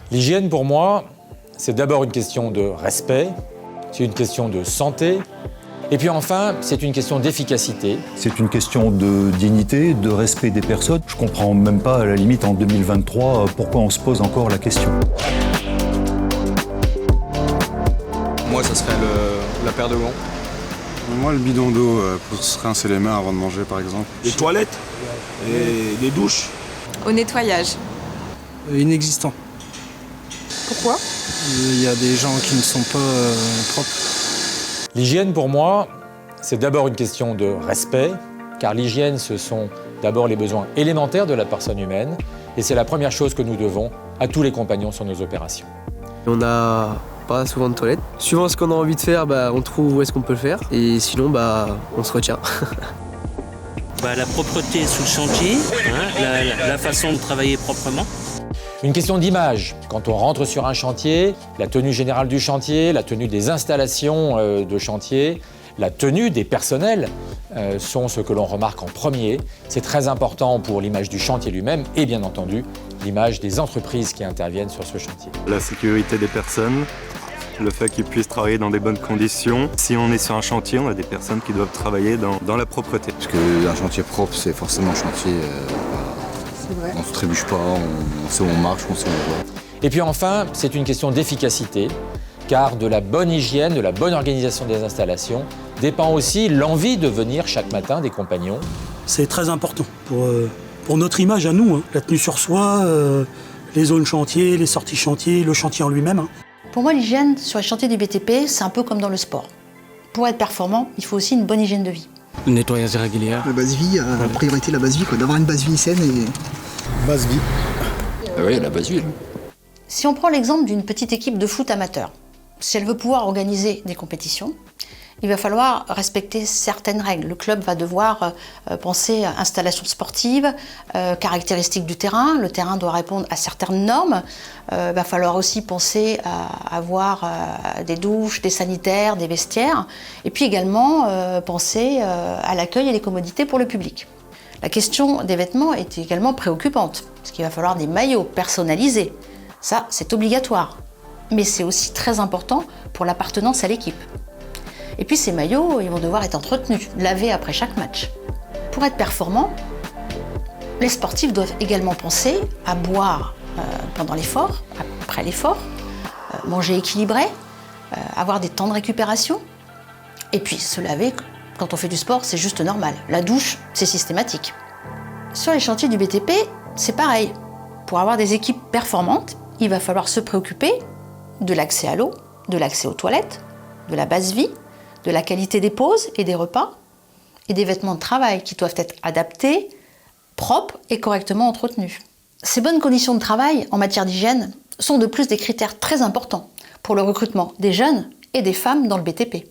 L'hygiène, pour moi, c'est d'abord une question de respect, c'est une question de santé, et puis enfin, c'est une question d'efficacité. C'est une question de dignité, de respect des personnes. Je comprends même pas, à la limite, en 2023, pourquoi on se pose encore la question. Moi, ça serait la paire de gants. Moi, le bidon d'eau pour se rincer les mains avant de manger, par exemple. Les toilettes et les douches. Au nettoyage. Inexistant. Pourquoi? Il y a des gens qui ne sont pas propres. L'hygiène, pour moi, c'est d'abord une question de respect, car l'hygiène, ce sont d'abord les besoins élémentaires de la personne humaine, et c'est la première chose que nous devons à tous les compagnons sur nos opérations. On n'a pas souvent de toilettes. Suivant ce qu'on a envie de faire, on trouve où est-ce qu'on peut le faire, et sinon, on se retient. La propreté sous le chantier, la façon de travailler proprement. Une question d'image. Quand on rentre sur un chantier, la tenue générale du chantier, la tenue des installations de chantier, la tenue des personnels sont ce que l'on remarque en premier. C'est très important pour l'image du chantier lui-même et bien entendu l'image des entreprises qui interviennent sur ce chantier. La sécurité des personnes, le fait qu'ils puissent travailler dans des bonnes conditions. Si on est sur un chantier, on a des personnes qui doivent travailler dans la propreté. Parce qu'un chantier propre, c'est forcément un chantier... on ne se trébuche pas, on sait où on marche, on sait où on va. Et puis enfin, c'est une question d'efficacité, car de la bonne hygiène, de la bonne organisation des installations, dépend aussi l'envie de venir chaque matin des compagnons. C'est très important pour notre image à nous, la tenue sur soi, les zones chantier, les sorties chantier, le chantier en lui-même. Pour moi, l'hygiène sur les chantiers du BTP, c'est un peu comme dans le sport. Pour être performant, il faut aussi une bonne hygiène de vie. Le nettoyage régulier. La base vie, la priorité, la base vie, d'avoir une base vie saine et... Base vie. Oui, la base vie. Si on prend l'exemple d'une petite équipe de foot amateur, si elle veut pouvoir organiser des compétitions, il va falloir respecter certaines règles. Le club va devoir penser à installation sportive, caractéristiques du terrain. Le terrain doit répondre à certaines normes. Il va falloir aussi penser à avoir des douches, des sanitaires, des vestiaires. Et puis également penser à l'accueil et les commodités pour le public. La question des vêtements est également préoccupante, parce qu'il va falloir des maillots personnalisés. Ça, c'est obligatoire. Mais c'est aussi très important pour l'appartenance à l'équipe. Et puis ces maillots, ils vont devoir être entretenus, lavés après chaque match. Pour être performants, les sportifs doivent également penser à boire pendant l'effort, après l'effort, manger équilibré, avoir des temps de récupération, et puis se laver. Quand on fait du sport, c'est juste normal. La douche, c'est systématique. Sur les chantiers du BTP, c'est pareil. Pour avoir des équipes performantes, il va falloir se préoccuper de l'accès à l'eau, de l'accès aux toilettes, de la base vie, de la qualité des pauses et des repas, et des vêtements de travail qui doivent être adaptés, propres et correctement entretenus. Ces bonnes conditions de travail en matière d'hygiène sont de plus des critères très importants pour le recrutement des jeunes et des femmes dans le BTP.